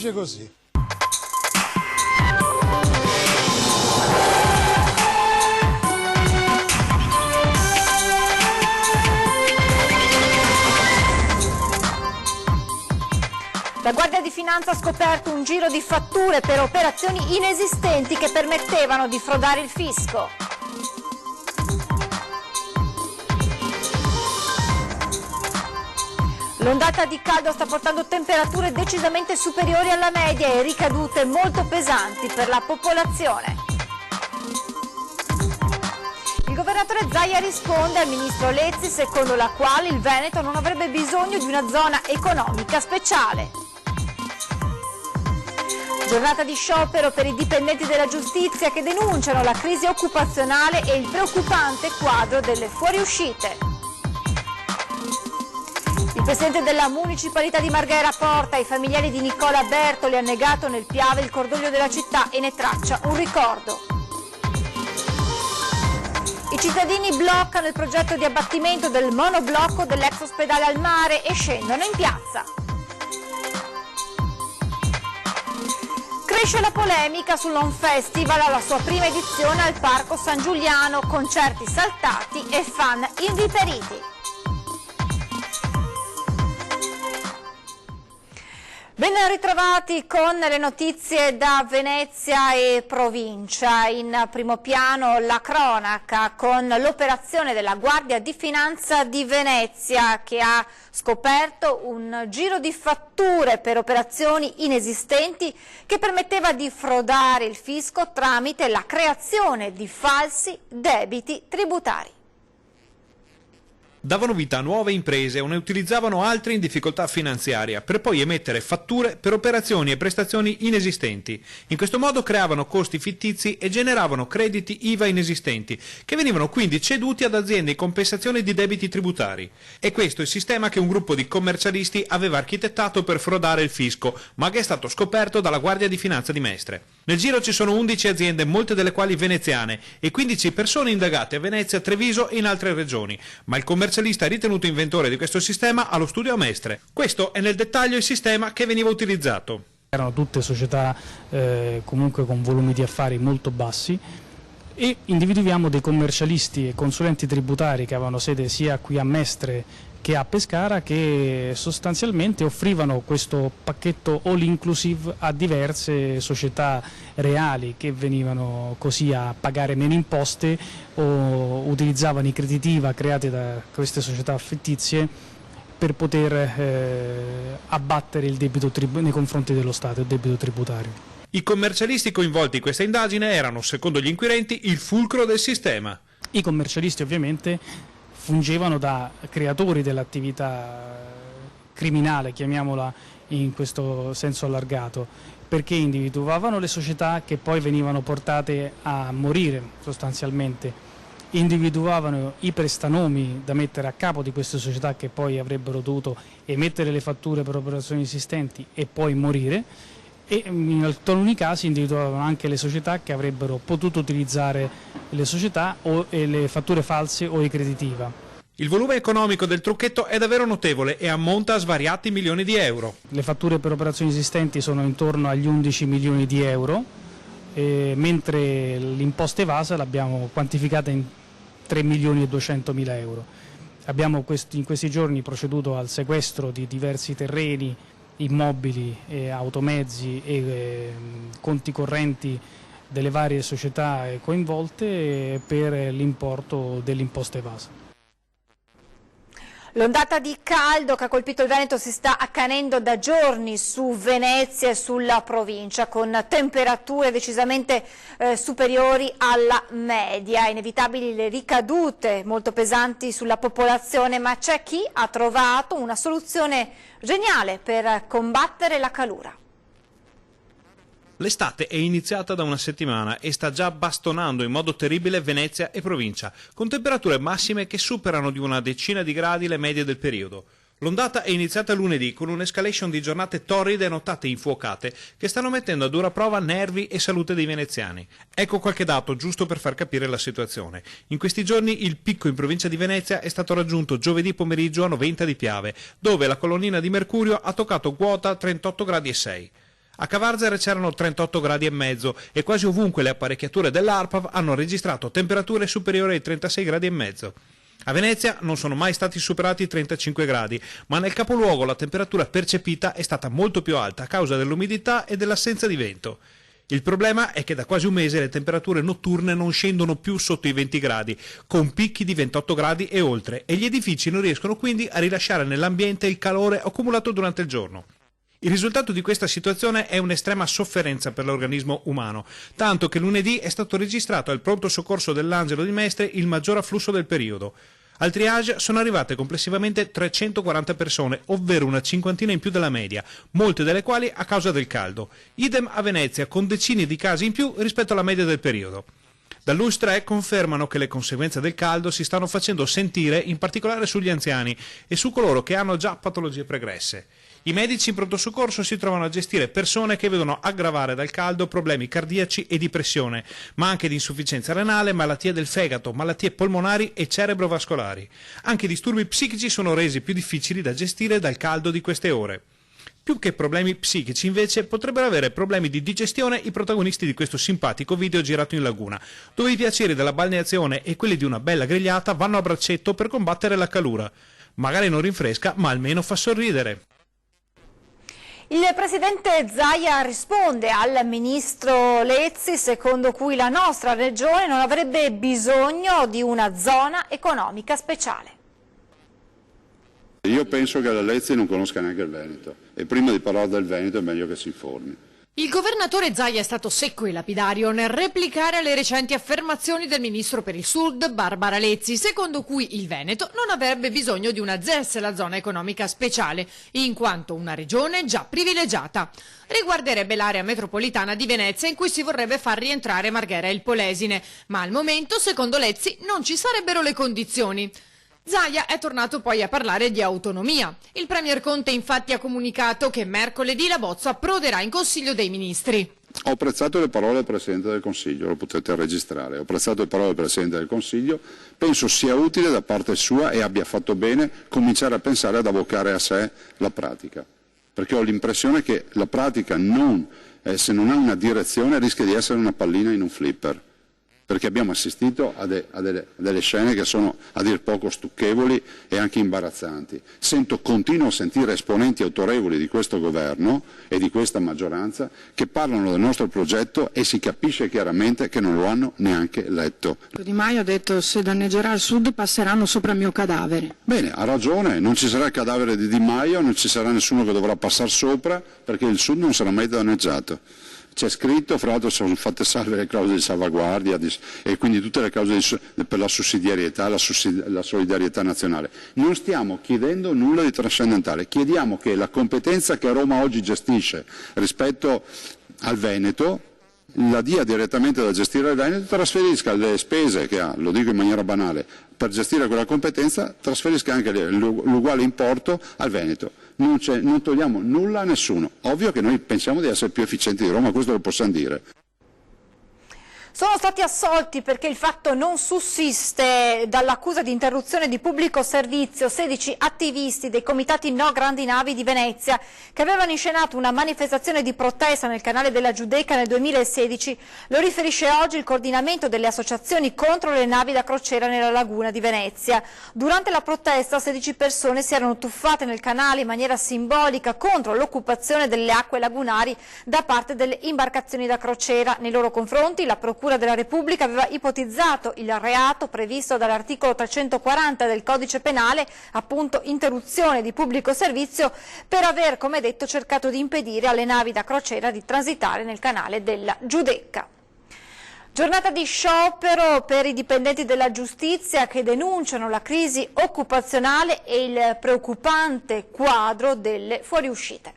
Dice così. La Guardia di Finanza ha scoperto un giro di fatture per operazioni inesistenti che permettevano di frodare il fisco. L'ondata di caldo sta portando temperature decisamente superiori alla media e ricadute molto pesanti per la popolazione. Il governatore Zaia risponde al ministro Lezzi, secondo la quale il Veneto non avrebbe bisogno di una zona economica speciale. Giornata di sciopero per i dipendenti della giustizia che denunciano la crisi occupazionale e il preoccupante quadro delle fuoriuscite. Il presidente della municipalità di Marghera porta ai familiari di Nicola Bertoli annegato nel Piave il cordoglio della città e ne traccia un ricordo. I cittadini bloccano il progetto di abbattimento del monoblocco dell'ex ospedale al mare e scendono in piazza. Cresce la polemica sul Non Festival alla sua prima edizione al Parco San Giuliano, concerti saltati e fan inviperiti. Ben ritrovati con le notizie da Venezia e provincia. In primo piano la cronaca con l'operazione della Guardia di Finanza di Venezia che ha scoperto un giro di fatture per operazioni inesistenti che permetteva di frodare il fisco tramite la creazione di falsi debiti tributari. Davano vita a nuove imprese o ne utilizzavano altre in difficoltà finanziaria per poi emettere fatture per operazioni e prestazioni inesistenti. In questo modo creavano costi fittizi e generavano crediti IVA inesistenti che venivano quindi ceduti ad aziende in compensazione di debiti tributari. E questo è il sistema che un gruppo di commercialisti aveva architettato per frodare il fisco, ma che è stato scoperto dalla Guardia di Finanza di Mestre. Nel giro ci sono 11 aziende, molte delle quali veneziane, e 15 persone indagate a Venezia, Treviso e in altre regioni, ma il commercialista ritenuto inventore di questo sistema ha lo studio a Mestre. Questo è nel dettaglio il sistema che veniva utilizzato. Erano tutte società comunque con volumi di affari molto bassi e individuiamo dei commercialisti e consulenti tributari che avevano sede sia qui a Mestre che a Pescara, che sostanzialmente offrivano questo pacchetto all inclusive a diverse società reali che venivano così a pagare meno imposte o utilizzavano i crediti IVA creati da queste società fittizie per poter abbattere il debito nei confronti dello Stato, il debito tributario. I commercialisti coinvolti in questa indagine erano, secondo gli inquirenti, il fulcro del sistema. I commercialisti ovviamente fungevano da creatori dell'attività criminale, chiamiamola in questo senso allargato, perché individuavano le società che poi venivano portate a morire sostanzialmente, individuavano i prestanomi da mettere a capo di queste società che poi avrebbero dovuto emettere le fatture per operazioni esistenti e poi morire, e in alcuni casi individuavano anche le società che avrebbero potuto utilizzare le società o le fatture false o i crediti IVA. Il volume economico del trucchetto è davvero notevole e ammonta a svariati milioni di euro. Le fatture per operazioni esistenti sono intorno agli 11 milioni di euro, mentre l'imposta evasa l'abbiamo quantificata in 3 milioni e 200 mila euro. Abbiamo in questi giorni proceduto al sequestro di diversi terreni, immobili, automezzi e conti correnti delle varie società coinvolte per l'importo dell'imposta evasa. L'ondata di caldo che ha colpito il Veneto si sta accanendo da giorni su Venezia e sulla provincia, con temperature decisamente superiori alla media. Inevitabili le ricadute molto pesanti sulla popolazione, ma c'è chi ha trovato una soluzione geniale per combattere la calura. L'estate è iniziata da una settimana e sta già bastonando in modo terribile Venezia e provincia, con temperature massime che superano di una decina di gradi le medie del periodo. L'ondata è iniziata lunedì con un'escalation di giornate torride e nottate infuocate che stanno mettendo a dura prova nervi e salute dei veneziani. Ecco qualche dato giusto per far capire la situazione. In questi giorni il picco in provincia di Venezia è stato raggiunto giovedì pomeriggio a Noventa di Piave, dove la colonnina di mercurio ha toccato quota 38,6 gradi. A Cavarzere c'erano 38 gradi e mezzo e quasi ovunque le apparecchiature dell'ARPAV hanno registrato temperature superiori ai 36 gradi e mezzo. A Venezia non sono mai stati superati i 35 gradi, ma nel capoluogo la temperatura percepita è stata molto più alta a causa dell'umidità e dell'assenza di vento. Il problema è che da quasi un mese le temperature notturne non scendono più sotto i 20 gradi, con picchi di 28 gradi e oltre, e gli edifici non riescono quindi a rilasciare nell'ambiente il calore accumulato durante il giorno. Il risultato di questa situazione è un'estrema sofferenza per l'organismo umano, tanto che lunedì è stato registrato al pronto soccorso dell'Angelo di Mestre il maggior afflusso del periodo. Al triage sono arrivate complessivamente 340 persone, ovvero una cinquantina in più della media, molte delle quali a causa del caldo. Idem a Venezia, con decine di casi in più rispetto alla media del periodo. Dall'UIS 3 confermano che le conseguenze del caldo si stanno facendo sentire in particolare sugli anziani e su coloro che hanno già patologie pregresse. I medici in pronto soccorso si trovano a gestire persone che vedono aggravare dal caldo problemi cardiaci e di pressione, ma anche di insufficienza renale, malattie del fegato, malattie polmonari e cerebrovascolari. Anche i disturbi psichici sono resi più difficili da gestire dal caldo di queste ore. Più che problemi psichici, invece, potrebbero avere problemi di digestione i protagonisti di questo simpatico video girato in laguna, dove i piaceri della balneazione e quelli di una bella grigliata vanno a braccetto per combattere la calura. Magari non rinfresca, ma almeno fa sorridere. Il presidente Zaia risponde al ministro Lezzi, secondo cui la nostra regione non avrebbe bisogno di una zona economica speciale. Io penso che la Lezzi non conosca neanche il Veneto e prima di parlare del Veneto è meglio che si informi. Il governatore Zaia è stato secco e lapidario nel replicare alle recenti affermazioni del ministro per il Sud Barbara Lezzi, secondo cui il Veneto non avrebbe bisogno di una ZES, la zona economica speciale, in quanto una regione già privilegiata. Riguarderebbe l'area metropolitana di Venezia in cui si vorrebbe far rientrare Marghera e il Polesine, ma al momento, secondo Lezzi, non ci sarebbero le condizioni. Zaia è tornato poi a parlare di autonomia. Il premier Conte infatti ha comunicato che mercoledì la bozza approderà in Consiglio dei Ministri. Ho apprezzato le parole del Presidente del Consiglio, lo potete registrare, ho apprezzato le parole del Presidente del Consiglio, penso sia utile da parte sua e abbia fatto bene cominciare a pensare ad avvocare a sé la pratica, perché ho l'impressione che la pratica se non ha una direzione rischia di essere una pallina in un flipper. Perché abbiamo assistito a delle scene che sono a dir poco stucchevoli e anche imbarazzanti. Continuo a sentire esponenti autorevoli di questo governo e di questa maggioranza che parlano del nostro progetto e si capisce chiaramente che non lo hanno neanche letto. Di Maio ha detto: se danneggerà il Sud passeranno sopra il mio cadavere. Bene, ha ragione, non ci sarà il cadavere di Di Maio, non ci sarà nessuno che dovrà passare sopra perché il Sud non sarà mai danneggiato. C'è scritto, fra l'altro sono fatte salve le clausole di salvaguardia e quindi tutte le clausole per la sussidiarietà, la solidarietà nazionale. Non stiamo chiedendo nulla di trascendentale, chiediamo che la competenza che Roma oggi gestisce rispetto al Veneto la dia direttamente da gestire al Veneto, trasferisca le spese che ha, lo dico in maniera banale, per gestire quella competenza, trasferisca anche l'uguale importo al Veneto. Non togliamo nulla a nessuno. Ovvio che noi pensiamo di essere più efficienti di Roma, questo lo possiamo dire. Sono stati assolti perché il fatto non sussiste dall'accusa di interruzione di pubblico servizio 16 attivisti dei comitati No Grandi Navi di Venezia che avevano inscenato una manifestazione di protesta nel canale della Giudecca nel 2016. Lo riferisce oggi il coordinamento delle associazioni contro le navi da crociera nella laguna di Venezia. Durante la protesta 16 persone si erano tuffate nel canale in maniera simbolica contro l'occupazione delle acque lagunari da parte delle imbarcazioni da crociera. Nei loro confronti la Procura della Repubblica aveva ipotizzato il reato previsto dall'articolo 340 del Codice Penale, appunto interruzione di pubblico servizio, per aver, come detto, cercato di impedire alle navi da crociera di transitare nel canale della Giudecca. Giornata di sciopero per i dipendenti della giustizia che denunciano la crisi occupazionale e il preoccupante quadro delle fuoriuscite.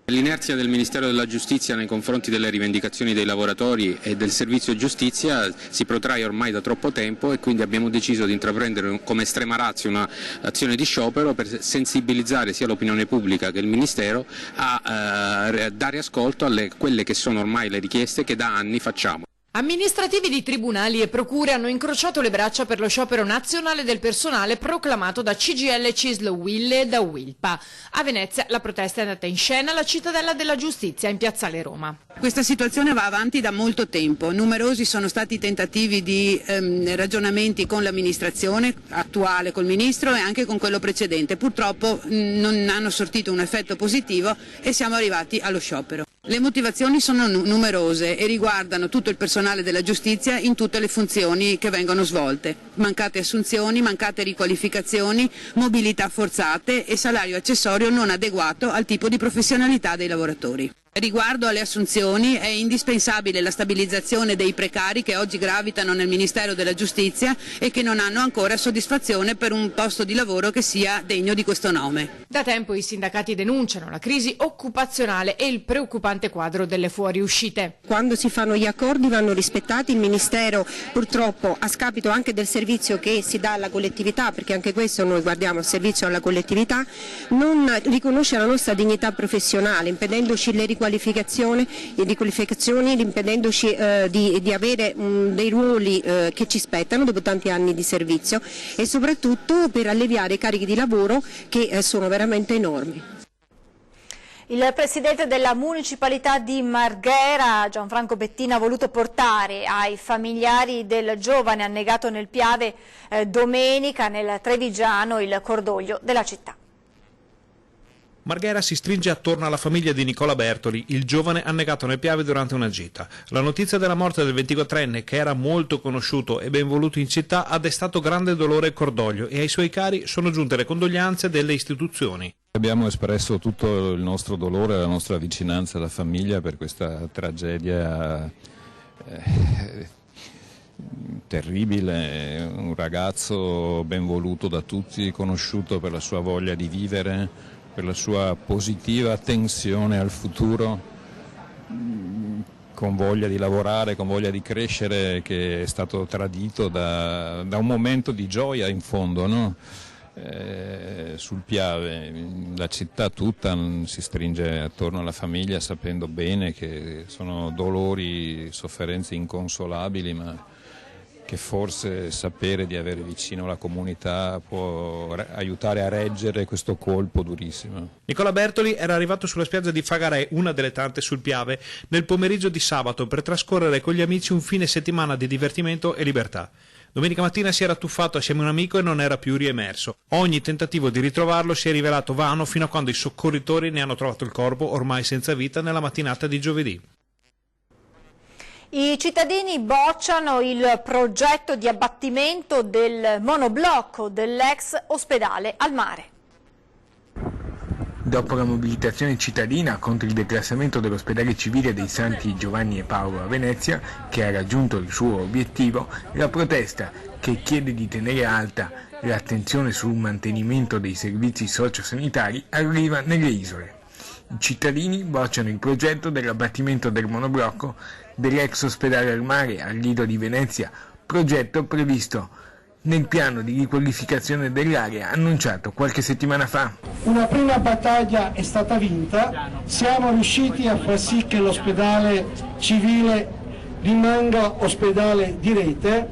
L'inerzia del Ministero della Giustizia nei confronti delle rivendicazioni dei lavoratori e del servizio giustizia si protrae ormai da troppo tempo e quindi abbiamo deciso di intraprendere come estrema ratio un'azione di sciopero per sensibilizzare sia l'opinione pubblica che il Ministero a dare ascolto a quelle che sono ormai le richieste che da anni facciamo. Amministrativi di tribunali e procure hanno incrociato le braccia per lo sciopero nazionale del personale proclamato da CGIL, CISL, UIL e da UILPA. A Venezia la protesta è andata in scena alla Cittadella della Giustizia in Piazzale Roma. Questa situazione va avanti da molto tempo. Numerosi sono stati i tentativi di ragionamenti con l'amministrazione attuale, col Ministro e anche con quello precedente. Purtroppo non hanno sortito un effetto positivo e siamo arrivati allo sciopero. Le motivazioni sono numerose e riguardano tutto il personale della giustizia in tutte le funzioni che vengono svolte. Mancate assunzioni, mancate riqualificazioni, mobilità forzate e salario accessorio non adeguato al tipo di professionalità dei lavoratori. Riguardo alle assunzioni è indispensabile la stabilizzazione dei precari che oggi gravitano nel Ministero della Giustizia e che non hanno ancora soddisfazione per un posto di lavoro che sia degno di questo nome. Da tempo i sindacati denunciano la crisi occupazionale e il preoccupante quadro delle fuoriuscite. Quando si fanno gli accordi vanno rispettati, il Ministero purtroppo a scapito anche del servizio che si dà alla collettività, perché anche questo noi guardiamo il servizio alla collettività, non riconosce la nostra dignità professionale, impedendoci le riqualificazioni, impedendoci di avere dei ruoli che ci spettano dopo tanti anni di servizio e soprattutto per alleviare i carichi di lavoro che sono veramente enormi. Il presidente della municipalità di Marghera, Gianfranco Bettina, ha voluto portare ai familiari del giovane annegato nel Piave domenica nel Trevigiano il cordoglio della città. Marghera si stringe attorno alla famiglia di Nicola Bertoli, il giovane annegato nel Piave durante una gita. La notizia della morte del 24enne, che era molto conosciuto e ben voluto in città, ha destato grande dolore e cordoglio e ai suoi cari sono giunte le condoglianze delle istituzioni. Abbiamo espresso tutto il nostro dolore e la nostra vicinanza alla famiglia per questa tragedia terribile. Un ragazzo ben voluto da tutti, conosciuto per la sua voglia di vivere, per la sua positiva attenzione al futuro, con voglia di lavorare, con voglia di crescere, che è stato tradito da un momento di gioia in fondo, no? Sul Piave. La città tutta si stringe attorno alla famiglia sapendo bene che sono dolori, sofferenze inconsolabili, ma che forse sapere di avere vicino la comunità può aiutare a reggere questo colpo durissimo. Nicola Bertoli era arrivato sulla spiaggia di Fagarè, una delle tante sul Piave, nel pomeriggio di sabato per trascorrere con gli amici un fine settimana di divertimento e libertà. Domenica mattina si era tuffato assieme a un amico e non era più riemerso. Ogni tentativo di ritrovarlo si è rivelato vano fino a quando i soccorritori ne hanno trovato il corpo ormai senza vita nella mattinata di giovedì. I cittadini bocciano il progetto di abbattimento del monoblocco dell'ex ospedale al mare. Dopo la mobilitazione cittadina contro il declassamento dell'ospedale civile dei Santi Giovanni e Paolo a Venezia, che ha raggiunto il suo obiettivo, la protesta, che chiede di tenere alta l'attenzione sul mantenimento dei servizi sociosanitari, arriva nelle isole. I cittadini bocciano il progetto dell'abbattimento del monoblocco dell'ex ospedale al mare al Lido di Venezia, progetto previsto nel piano di riqualificazione dell'area annunciato qualche settimana fa. Una prima battaglia è stata vinta, siamo riusciti a far sì che l'ospedale civile rimanga ospedale di rete.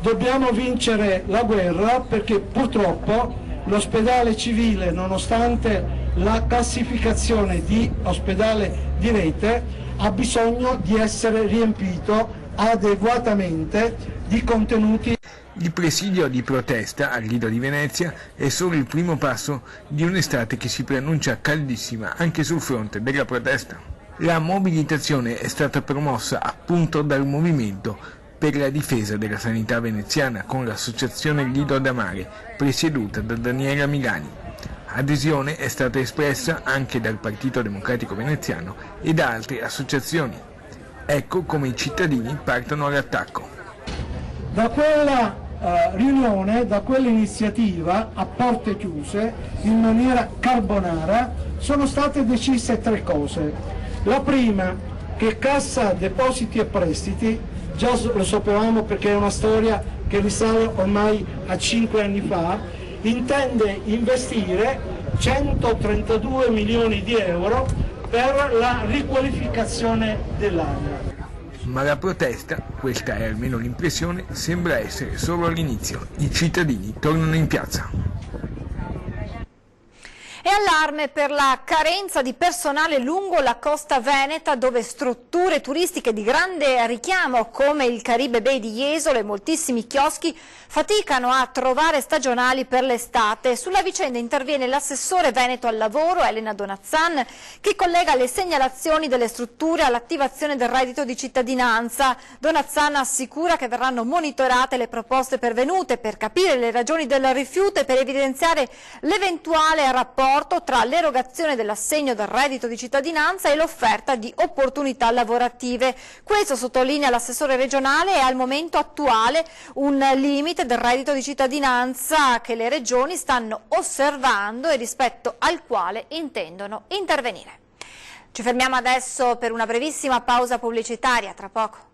Dobbiamo vincere la guerra perché purtroppo l'ospedale civile, nonostante la classificazione di ospedale di rete, ha bisogno di essere riempito adeguatamente di contenuti. Il presidio di protesta al Lido di Venezia è solo il primo passo di un'estate che si preannuncia caldissima anche sul fronte della protesta. La mobilitazione è stata promossa appunto dal Movimento per la difesa della sanità veneziana con l'associazione Lido da Mare, presieduta da Daniela Milani. Adesione è stata espressa anche dal Partito Democratico Veneziano e da altre associazioni. Ecco come i cittadini partono all'attacco. Da quella riunione, da quell'iniziativa a porte chiuse, in maniera carbonara, sono state decise 3 cose. La prima, che Cassa Depositi e Prestiti, già lo sapevamo perché è una storia che risale ormai a 5 anni fa, intende investire 132 milioni di euro per la riqualificazione dell'area. Ma la protesta, questa è almeno l'impressione, sembra essere solo all'inizio. I cittadini tornano in piazza. E allarme per la carenza di personale lungo la costa veneta, dove strutture turistiche di grande richiamo come il Caribe Bay di Jesolo e moltissimi chioschi faticano a trovare stagionali per l'estate. Sulla vicenda interviene l'assessore veneto al lavoro Elena Donazzan, che collega le segnalazioni delle strutture all'attivazione del reddito di cittadinanza. Donazzan assicura che verranno monitorate le proposte pervenute per capire le ragioni del rifiuto e per evidenziare l'eventuale rapporto tra l'erogazione dell'assegno del reddito di cittadinanza e l'offerta di opportunità lavorative. Questo, sottolinea l'assessore regionale, è al momento attuale un limite del reddito di cittadinanza che le regioni stanno osservando e rispetto al quale intendono intervenire. Ci fermiamo adesso per una brevissima pausa pubblicitaria, tra poco.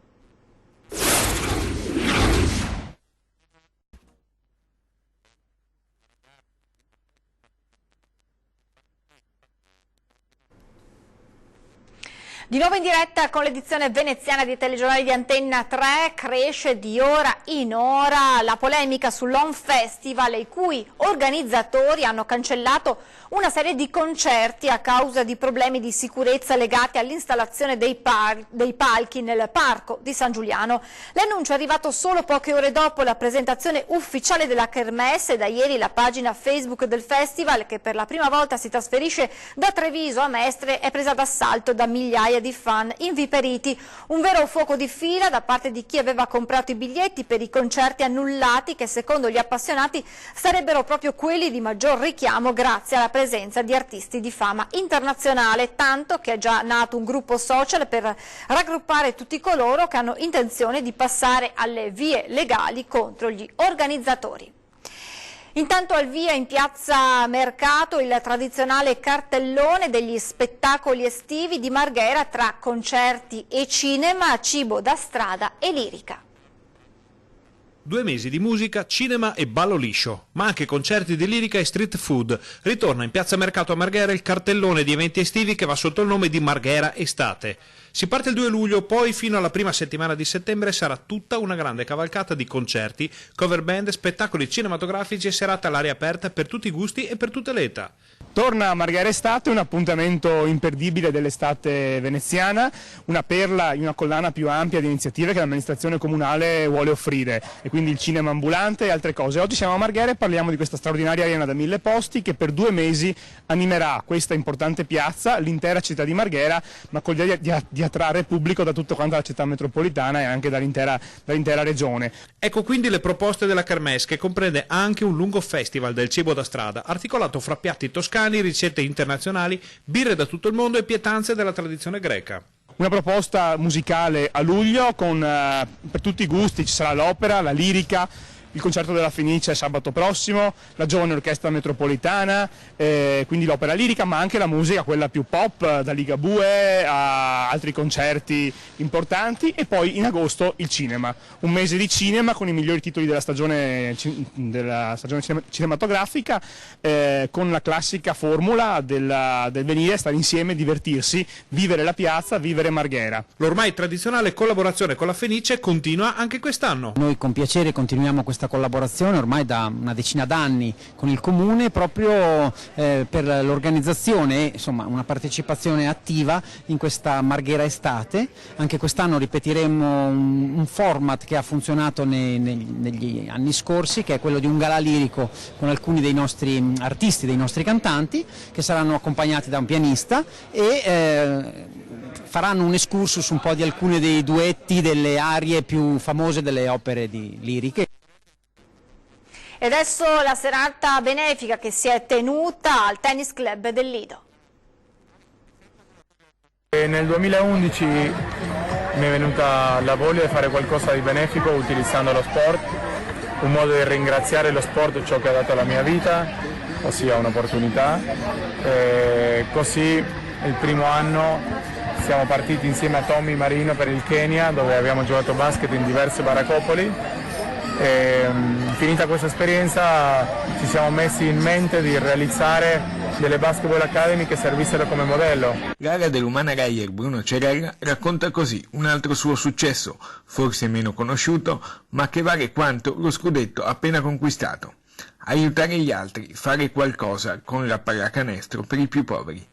Di nuovo in diretta con l'edizione veneziana di Telegiornali di Antenna 3. Cresce di ora in ora la polemica sull'On Festival, i cui organizzatori hanno cancellato una serie di concerti a causa di problemi di sicurezza legati all'installazione dei palchi nel parco di San Giuliano. L'annuncio è arrivato solo poche ore dopo la presentazione ufficiale della Kermesse e da ieri la pagina Facebook del festival, che per la prima volta si trasferisce da Treviso a Mestre, è presa d'assalto da migliaia di fan inviperiti. Un vero fuoco di fila da parte di chi aveva comprato i biglietti per i concerti annullati, che secondo gli appassionati sarebbero proprio quelli di maggior richiamo grazie alla presenza di artisti di fama internazionale, tanto che è già nato un gruppo social per raggruppare tutti coloro che hanno intenzione di passare alle vie legali contro gli organizzatori. Intanto al via in piazza Mercato il tradizionale cartellone degli spettacoli estivi di Marghera tra concerti e cinema, cibo da strada e lirica. 2 mesi di musica, cinema e ballo liscio, ma anche concerti di lirica e street food. Ritorna in piazza Mercato a Marghera il cartellone di eventi estivi che va sotto il nome di Marghera Estate. Si parte il 2 luglio, poi fino alla prima settimana di settembre sarà tutta una grande cavalcata di concerti, cover band, spettacoli cinematografici e serate all'aria aperta per tutti i gusti e per tutte le età. Torna a Marghera Estate, un appuntamento imperdibile dell'estate veneziana, una perla in una collana più ampia di iniziative che l'amministrazione comunale vuole offrire, e quindi il cinema ambulante e altre cose. Oggi siamo a Marghera e parliamo di questa straordinaria arena da 1000 posti che per 2 mesi animerà questa importante piazza, l'intera città di Marghera, ma con l'idea di attrarre pubblico da tutta quanta la città metropolitana e anche dall'intera regione. Ecco quindi le proposte della Kermesse, che comprende anche un lungo festival del cibo da strada, articolato fra piatti toscani, ricette internazionali, birre da tutto il mondo e pietanze della tradizione greca. Una proposta musicale a luglio per tutti i gusti, ci sarà l'opera, la lirica, il concerto della Fenice sabato prossimo, la Giovane Orchestra Metropolitana, quindi l'opera lirica, ma anche la musica, quella più pop, da Ligabue a altri concerti importanti, e poi in agosto il cinema, un mese di cinema con i migliori titoli della stagione cinematografica, con la classica formula del venire, stare insieme, divertirsi, vivere la piazza, vivere Marghera. L'ormai tradizionale collaborazione con la Fenice continua anche quest'anno. Noi con piacere continuiamo questa collaborazione ormai da una decina d'anni con il Comune, proprio per l'organizzazione, insomma una partecipazione attiva in questa Marghera Estate. Anche quest'anno ripetiremo un format che ha funzionato negli anni scorsi, che è quello di un galà lirico con alcuni dei nostri artisti, dei nostri cantanti, che saranno accompagnati da un pianista e faranno un excursus un po' di alcuni dei duetti delle arie più famose delle opere liriche. E adesso la serata benefica che si è tenuta al Tennis Club del Lido. Nel 2011 mi è venuta la voglia di fare qualcosa di benefico utilizzando lo sport, un modo di ringraziare lo sport ciò che ha dato alla mia vita, ossia un'opportunità. Così il primo anno siamo partiti insieme a Tommy Marino per il Kenya, dove abbiamo giocato basket in diverse baraccopoli. Finita questa esperienza ci siamo messi in mente di realizzare delle Basketball Academy che servissero come modello. L'area dell'Umana Reyer Bruno Cerella racconta così un altro suo successo, forse meno conosciuto, ma che vale quanto lo scudetto appena conquistato. Aiutare gli altri, fare qualcosa con la pallacanestro per i più poveri.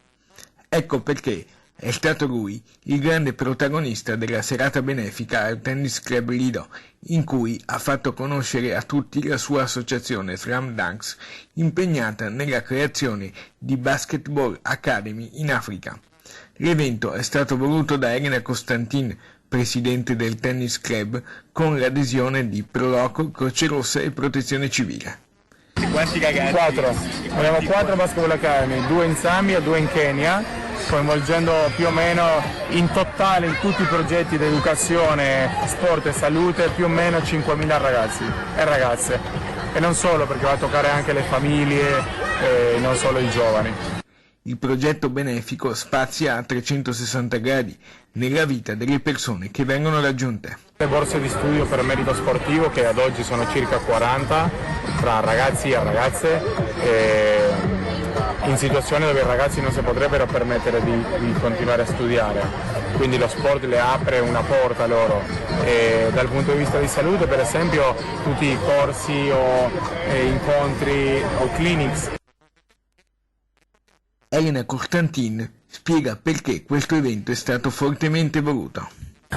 Ecco perché è stato lui il grande protagonista della serata benefica al Tennis Club Lido, in cui ha fatto conoscere a tutti la sua associazione Slam Dunks, impegnata nella creazione di Basketball Academy in Africa. L'evento è stato voluto da Elena Costantin, presidente del Tennis Club, con l'adesione di Proloco, Croce Rossa e Protezione Civile. Quanti ragazzi? 4. Abbiamo 4 Basketball Academy, 2 in Zambia, 2 in Kenya, coinvolgendo più o meno in totale in tutti i progetti di educazione, sport e salute più o meno 5.000 ragazzi e ragazze. E non solo, perché va a toccare anche le famiglie e non solo i giovani. Il progetto benefico spazia a 360 gradi nella vita delle persone che vengono raggiunte. Le borse di studio per merito sportivo, che ad oggi sono circa 40 tra ragazzi e ragazze, in situazioni dove i ragazzi non si potrebbero permettere di continuare a studiare. Quindi lo sport le apre una porta loro. E dal punto di vista di salute, per esempio, tutti i corsi o incontri o clinics. Elena Costantin spiega perché questo evento è stato fortemente voluto.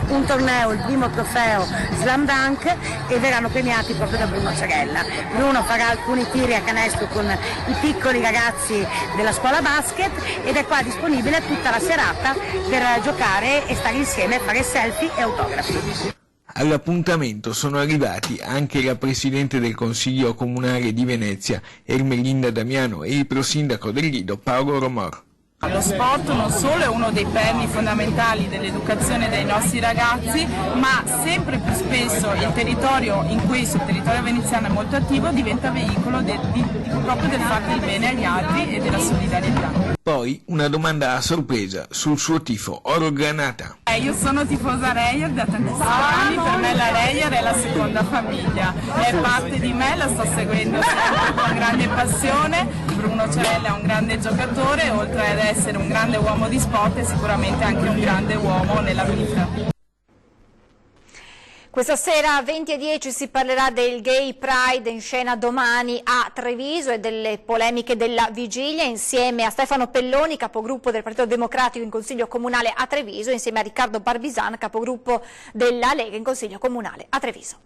Un torneo, il primo trofeo Slam Dunk, e verranno premiati proprio da Bruno Cerella. Bruno farà alcuni tiri a canestro con i piccoli ragazzi della scuola basket ed è qua disponibile tutta la serata per giocare e stare insieme, fare selfie e autografi. All'appuntamento sono arrivati anche la Presidente del Consiglio Comunale di Venezia, Ermelinda Damiano, e il Prosindaco del Lido, Paolo Romor. Lo sport non solo è uno dei perni fondamentali dell'educazione dei nostri ragazzi, ma sempre più spesso il territorio in questo, il territorio veneziano è molto attivo, diventa veicolo proprio del fare del bene agli altri e della solidarietà. Poi una domanda a sorpresa sul suo tifo Oro Granata. Io sono tifosa Reyer da tantissimi anni, per me la Reyer è la seconda famiglia, è parte di me, la sto seguendo sempre con grande passione. Bruno Cerella è un grande giocatore, oltre ad essere un grande uomo di sport, è sicuramente anche un grande uomo nella vita. Questa sera 20:10 si parlerà del Gay Pride in scena domani a Treviso e delle polemiche della vigilia, insieme a Stefano Pelloni, capogruppo del Partito Democratico in Consiglio Comunale a Treviso, insieme a Riccardo Barbisan, capogruppo della Lega in Consiglio Comunale a Treviso.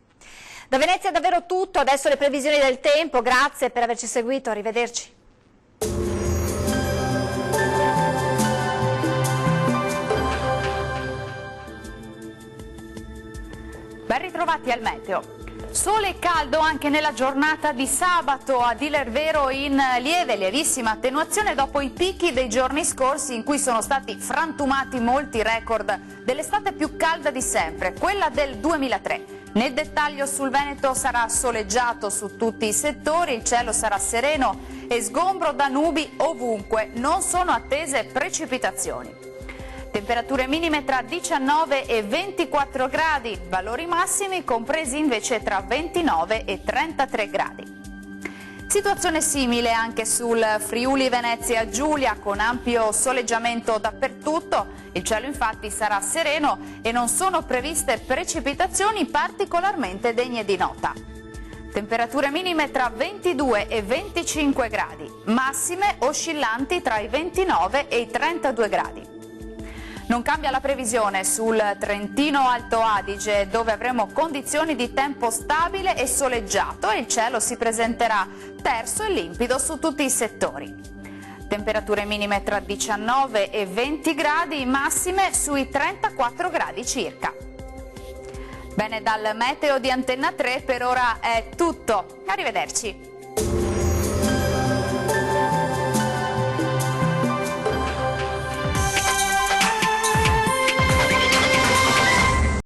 Da Venezia è davvero tutto, adesso le previsioni del tempo, grazie per averci seguito, arrivederci. Ben ritrovati al meteo. Sole e caldo anche nella giornata di sabato, a dir vero in lievissima attenuazione dopo i picchi dei giorni scorsi in cui sono stati frantumati molti record dell'estate più calda di sempre, quella del 2003. Nel dettaglio sul Veneto sarà soleggiato su tutti i settori, il cielo sarà sereno e sgombro da nubi ovunque, non sono attese precipitazioni. Temperature minime tra 19 e 24 gradi, valori massimi compresi invece tra 29 e 33 gradi. Situazione simile anche sul Friuli Venezia Giulia, con ampio soleggiamento dappertutto. Il cielo infatti sarà sereno e non sono previste precipitazioni particolarmente degne di nota. Temperature minime tra 22 e 25 gradi, massime oscillanti tra i 29 e i 32 gradi. Non cambia la previsione sul Trentino Alto Adige, dove avremo condizioni di tempo stabile e soleggiato e il cielo si presenterà terso e limpido su tutti i settori. Temperature minime tra 19 e 20 gradi, massime sui 34 gradi circa. Bene, dal meteo di Antenna 3 per ora è tutto. Arrivederci.